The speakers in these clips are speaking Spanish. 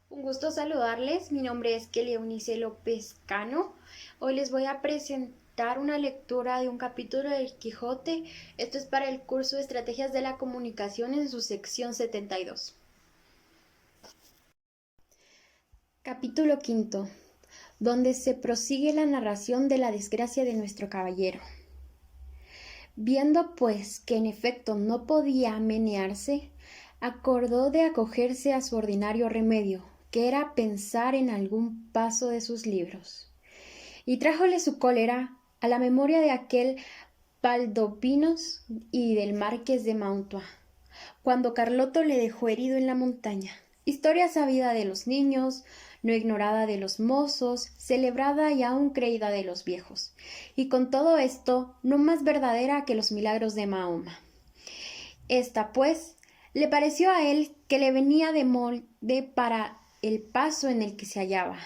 Un gusto saludarles, mi nombre es Kelly Eunice López Cano. Hoy les voy a presentar una lectura de un capítulo del Quijote. Esto es para el curso de Estrategias de la Comunicación en su sección 72. Capítulo quinto, donde se prosigue la narración de la desgracia de nuestro caballero. Viendo pues que en efecto no podía menearse, acordó de acogerse a su ordinario remedio, que era pensar en algún paso de sus libros. Y trájole su cólera a la memoria de aquel Valdovinos y del marqués de Mantua, cuando Carloto le dejó herido en la montaña. Historia sabida de los niños, no ignorada de los mozos, celebrada y aún creída de los viejos, y con todo esto no más verdadera que los milagros de Mahoma. Esta, pues, le pareció a él que le venía de molde para el paso en el que se hallaba,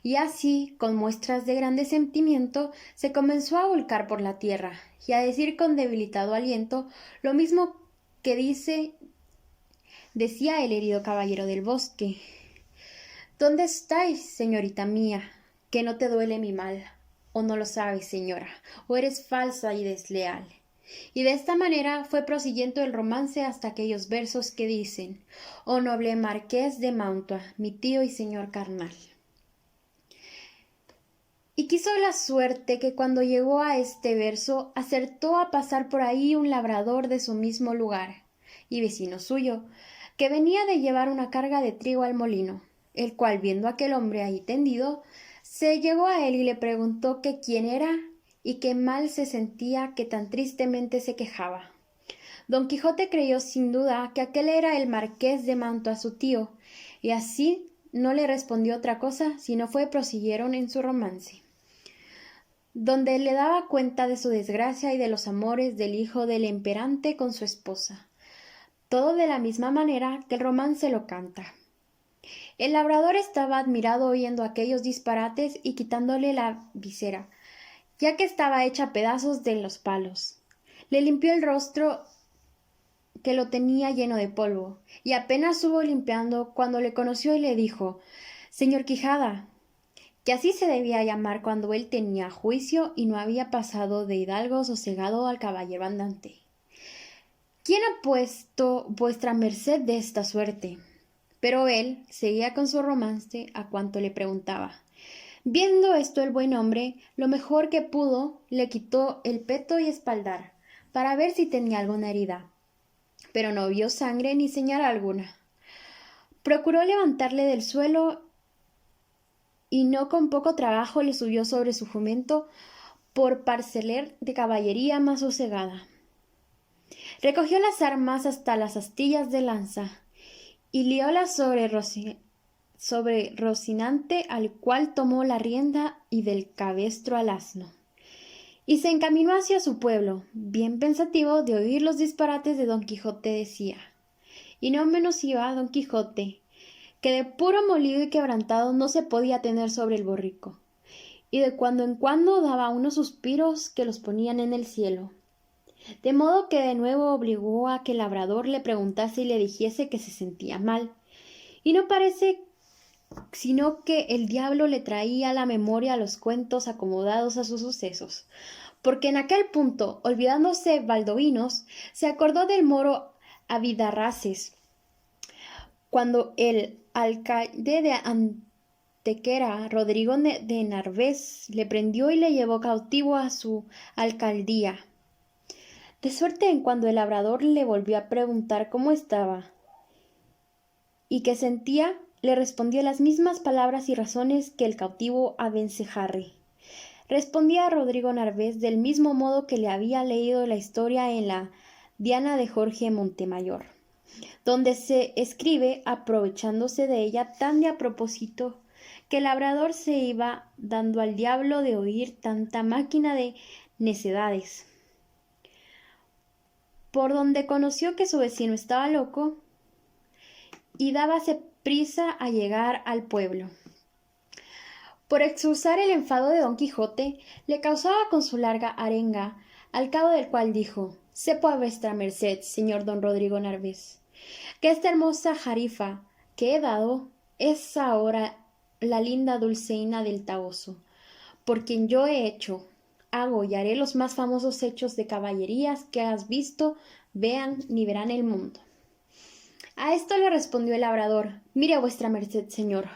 y así, con muestras de grande sentimiento, se comenzó a volcar por la tierra, y a decir con debilitado aliento lo mismo que decía el herido caballero del bosque. ¿Dónde estáis, señorita mía, que no te duele mi mal? ¿O no lo sabes, señora? ¿O eres falsa y desleal? Y de esta manera fue prosiguiendo el romance hasta aquellos versos que dicen: «Oh noble marqués de Mantua, mi tío y señor carnal». Y quiso la suerte que cuando llegó a este verso acertó a pasar por ahí un labrador de su mismo lugar, y vecino suyo, que venía de llevar una carga de trigo al molino, el cual, viendo a aquel hombre ahí tendido, se llegó a él y le preguntó que quién era y qué mal se sentía que tan tristemente se quejaba. Don Quijote creyó sin duda que aquel era el marqués de Mantua su tío, y así no le respondió otra cosa, sino prosiguieron en su romance, donde le daba cuenta de su desgracia y de los amores del hijo del emperante con su esposa, todo de la misma manera que el romance lo canta. El labrador estaba admirado oyendo aquellos disparates y quitándole la visera, ya que estaba hecha pedazos de los palos. Le limpió el rostro, que lo tenía lleno de polvo, y apenas hubo limpiando cuando le conoció y le dijo: «Señor Quijada», que así se debía llamar cuando él tenía juicio y no había pasado de hidalgo sosegado al caballero andante, «¿quién ha puesto vuestra merced de esta suerte?». Pero él seguía con su romance a cuanto le preguntaba. Viendo esto el buen hombre, lo mejor que pudo, le quitó el peto y espaldar, para ver si tenía alguna herida, pero no vio sangre ni señal alguna. Procuró levantarle del suelo y no con poco trabajo le subió sobre su jumento por parceler de caballería más sosegada. Recogió las armas hasta las astillas de lanza y liólas sobre Rocinante, al cual tomó la rienda y del cabestro al asno, y se encaminó hacia su pueblo, bien pensativo de oír los disparates de Don Quijote decía. Y no menos iba Don Quijote, que de puro molido y quebrantado no se podía tener sobre el borrico, y de cuando en cuando daba unos suspiros que los ponían en el cielo, de modo que de nuevo obligó a que el labrador le preguntase y le dijese que se sentía mal, y no parece sino que el diablo le traía a la memoria los cuentos acomodados a sus sucesos, porque en aquel punto, olvidándose Valdovinos, se acordó del moro Abidarraces, cuando el alcaide de Antequera, Rodrigo de Narváez, le prendió y le llevó cautivo a su alcaldía. De suerte en cuando el labrador le volvió a preguntar cómo estaba y qué sentía, le respondió las mismas palabras y razones que el cautivo Abencejarre. Respondía a Rodrigo Narváez del mismo modo que le había leído la historia en la Diana de Jorge Montemayor, donde se escribe aprovechándose de ella tan de a propósito que el labrador se iba dando al diablo de oír tanta máquina de necedades. Por donde conoció que su vecino estaba loco y dábase prisa a llegar al pueblo. Por excusar el enfado de Don Quijote, le causaba con su larga arenga, al cabo del cual dijo: «Sepa a vuestra merced, señor don Rodrigo Narváez, que esta hermosa jarifa que he dado es ahora la linda Dulceina del Tahoso, por quien yo he hecho, hago y haré los más famosos hechos de caballerías que has visto, vean ni verán el mundo. A esto le respondió el labrador: mire vuestra merced, señor,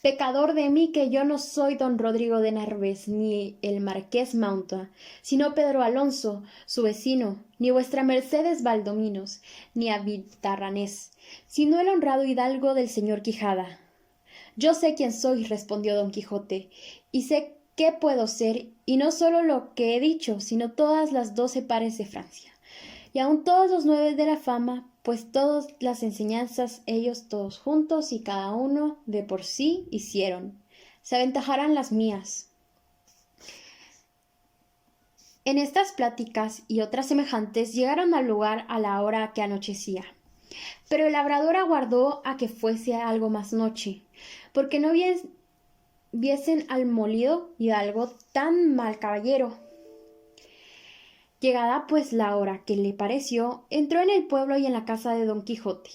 pecador de mí que yo no soy don Rodrigo de Narváez, ni el marqués Mantua, sino Pedro Alonso, su vecino, ni vuestra merced es Valdominos, ni Avitarranés, sino el honrado hidalgo del señor Quijada. Yo sé quién soy, respondió don Quijote, y sé qué puedo ser, y no sólo lo que he dicho, sino todas las 12 pares de Francia, y aun todos los 9 de la fama, pues todas las enseñanzas ellos todos juntos y cada uno de por sí hicieron. Se aventajarán las mías. En estas pláticas y otras semejantes llegaron al lugar a la hora que anochecía. Pero el labrador aguardó a que fuese algo más noche, porque no viesen al molido hidalgo tan mal caballero. Llegada pues la hora que le pareció, entró en el pueblo y en la casa de don Quijote,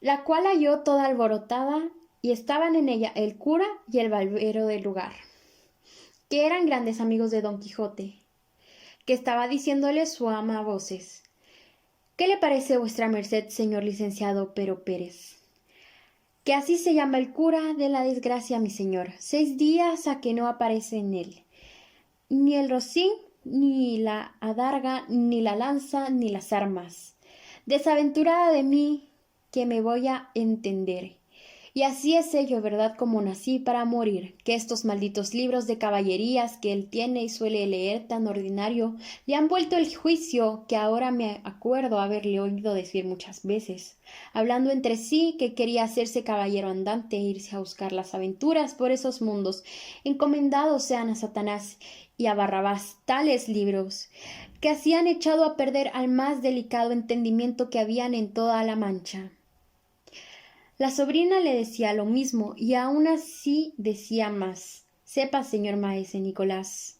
la cual halló toda alborotada, y estaban en ella el cura y el barbero del lugar, que eran grandes amigos de don Quijote, que estaba diciéndole su ama a voces: ¿qué le parece vuestra merced, señor licenciado Pero Pérez? Que así se llama el cura de la desgracia, mi señor. 6 días a que no aparece en él ni el rocín, ni la adarga, ni la lanza, ni las armas. Desaventurada de mí, que me voy a entender. Y así es ello, verdad, como nací para morir, que estos malditos libros de caballerías que él tiene y suele leer tan ordinario le han vuelto el juicio, que ahora me acuerdo haberle oído decir muchas veces, hablando entre sí, que quería hacerse caballero andante e irse a buscar las aventuras por esos mundos, encomendados sean a Satanás y a Barrabás tales libros, que así han echado a perder al más delicado entendimiento que habían en toda la Mancha. La sobrina le decía lo mismo, y aun así decía más: sepa, señor maese Nicolás,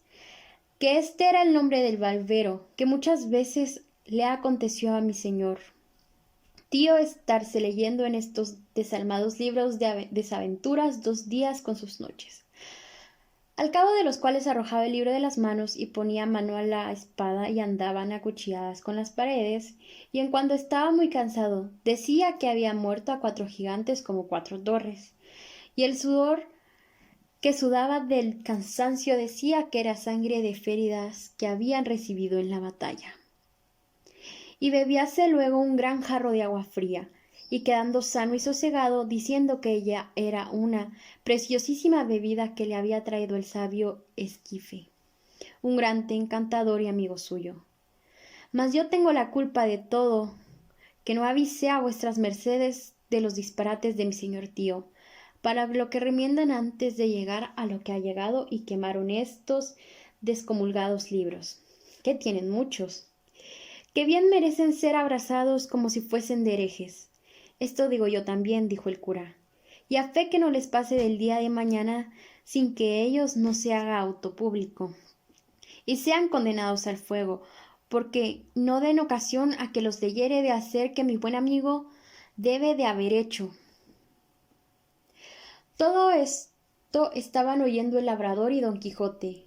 que este era el nombre del barbero, que muchas veces le aconteció a mi señor tío estarse leyendo en estos desalmados libros de desaventuras 2 días con sus noches, al cabo de los cuales arrojaba el libro de las manos y ponía mano a la espada y andaban a cuchilladas con las paredes, y en cuanto estaba muy cansado decía que había muerto a 4 gigantes como 4 torres, y el sudor que sudaba del cansancio decía que era sangre de feridas que habían recibido en la batalla. Y bebíase luego un gran jarro de agua fría, y quedando sano y sosegado, diciendo que ella era una preciosísima bebida que le había traído el sabio Esquife, un gran encantador y amigo suyo. Mas yo tengo la culpa de todo, que no avisé a vuestras mercedes de los disparates de mi señor tío, para lo que remiendan antes de llegar a lo que ha llegado y quemaron estos descomulgados libros, que tienen muchos, que bien merecen ser abrazados como si fuesen de herejes. Esto digo yo también, dijo el cura, y a fe que no les pase del día de mañana sin que ellos no se haga autopúblico, y sean condenados al fuego, porque no den ocasión a que los leyere de hacer que mi buen amigo debe de haber hecho. Todo esto estaban oyendo el labrador y don Quijote,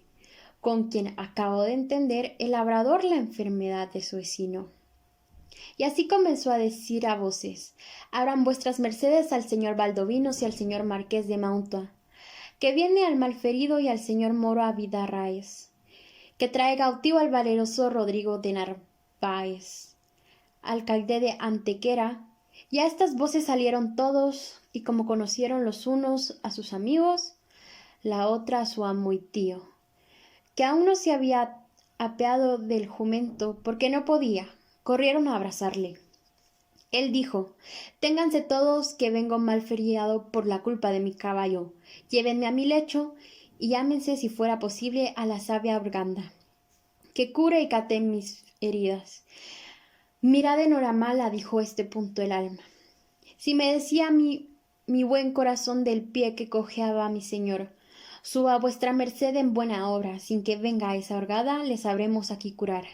con quien acabó de entender el labrador la enfermedad de su vecino. Y así comenzó a decir a voces: abran vuestras mercedes al señor Valdovinos y al señor marqués de Mantua, que viene al malferido, y al señor moro Avidarráez, que trae cautivo al valeroso Rodrigo de Narváez, alcaide de Antequera. Y a estas voces salieron todos, y como conocieron los unos a sus amigos, la otra a su amo y tío, que aún no se había apeado del jumento porque no podía, corrieron a abrazarle. Él dijo: ténganse todos, que vengo mal feriado por la culpa de mi caballo, llévenme a mi lecho, y llámense, si fuera posible, a la sabia Urganda, que cure y cate mis heridas. Mirad enhoramala, dijo este punto el alma, si me decía mi buen corazón del pie que cojeaba a mi señor: suba vuestra merced en buena obra, sin que venga esa hurgada, le sabremos aquí curar.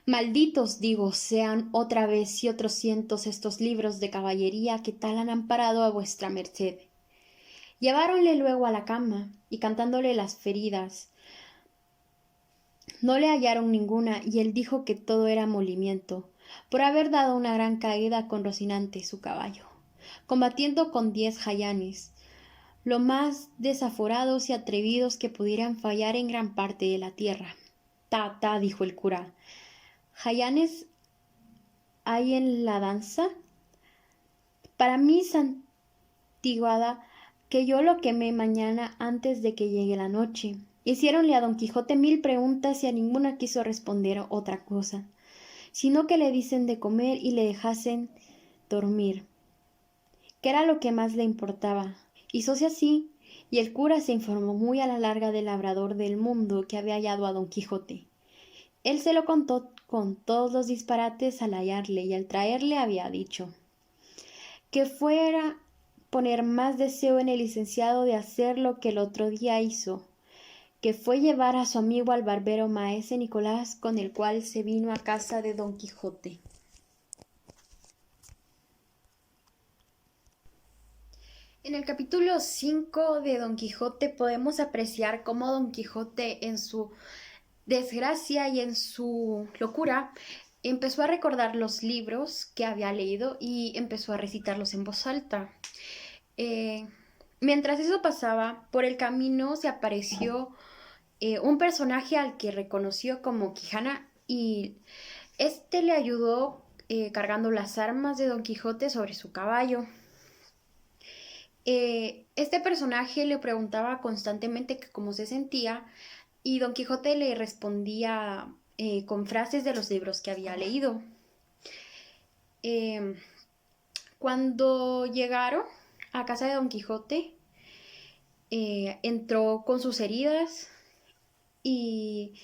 Malditos, digo, sean otra vez y otros cientos estos libros de caballería que tal han amparado a vuestra merced. Lleváronle luego a la cama, y cantándole las feridas, no le hallaron ninguna, y él dijo que todo era molimiento, por haber dado una gran caída con Rocinante su caballo, combatiendo con 10 jayanes, lo más desaforados y atrevidos que pudieran fallar en gran parte de la tierra. Ta, ta, dijo el cura. ¿Jayanes hay en la danza? Para mí, santiguada, que yo lo quemé mañana antes de que llegue la noche. Hiciéronle a don Quijote 1000 preguntas y a ninguna quiso responder otra cosa, sino que le dicen de comer y le dejasen dormir, que era lo que más le importaba. Hízose así, y el cura se informó muy a la larga del labrador del mundo que había hallado a don Quijote. Él se lo contó con todos los disparates al hallarle, y al traerle había dicho que fuera poner más deseo en el licenciado de hacer lo que el otro día hizo, que fue llevar a su amigo al barbero maese Nicolás, con el cual se vino a casa de don Quijote. En el capítulo 5 de Don Quijote podemos apreciar cómo Don Quijote, en su desgracia y en su locura, empezó a recordar los libros que había leído y empezó a recitarlos en voz alta. Eh, Mientras eso pasaba, por el camino se apareció un personaje al que reconoció como Quijana, y este le ayudó cargando las armas de Don Quijote sobre su caballo. Este personaje le preguntaba constantemente que cómo se sentía, y Don Quijote le respondía con frases de los libros que había leído. Eh, Cuando llegaron a casa de Don Quijote, entró con sus heridas, y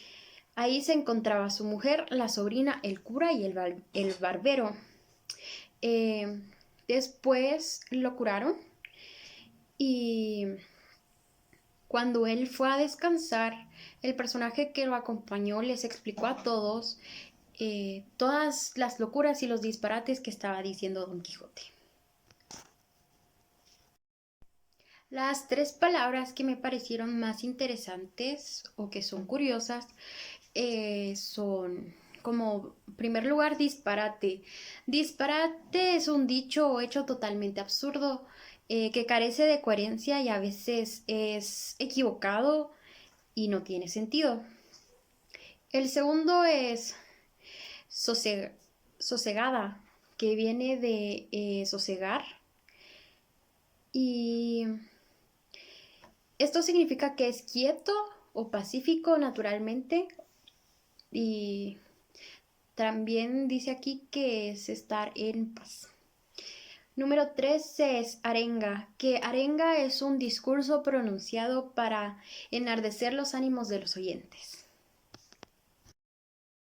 ahí se encontraba su mujer, la sobrina, el cura y el barbero. Eh, Después lo curaron, y cuando él fue a descansar, el personaje que lo acompañó les explicó a todos todas las locuras y los disparates que estaba diciendo Don Quijote. Las tres palabras que me parecieron más interesantes o que son curiosas son, como en primer lugar, disparate. Disparate es un dicho o hecho totalmente absurdo que carece de coherencia y a veces es equivocado y no tiene sentido. El segundo es sosegada, que viene de sosegar, y esto significa que es quieto o pacífico naturalmente, y también dice aquí que es estar en paz. Número 3 es arenga, que arenga es un discurso pronunciado para enardecer los ánimos de los oyentes.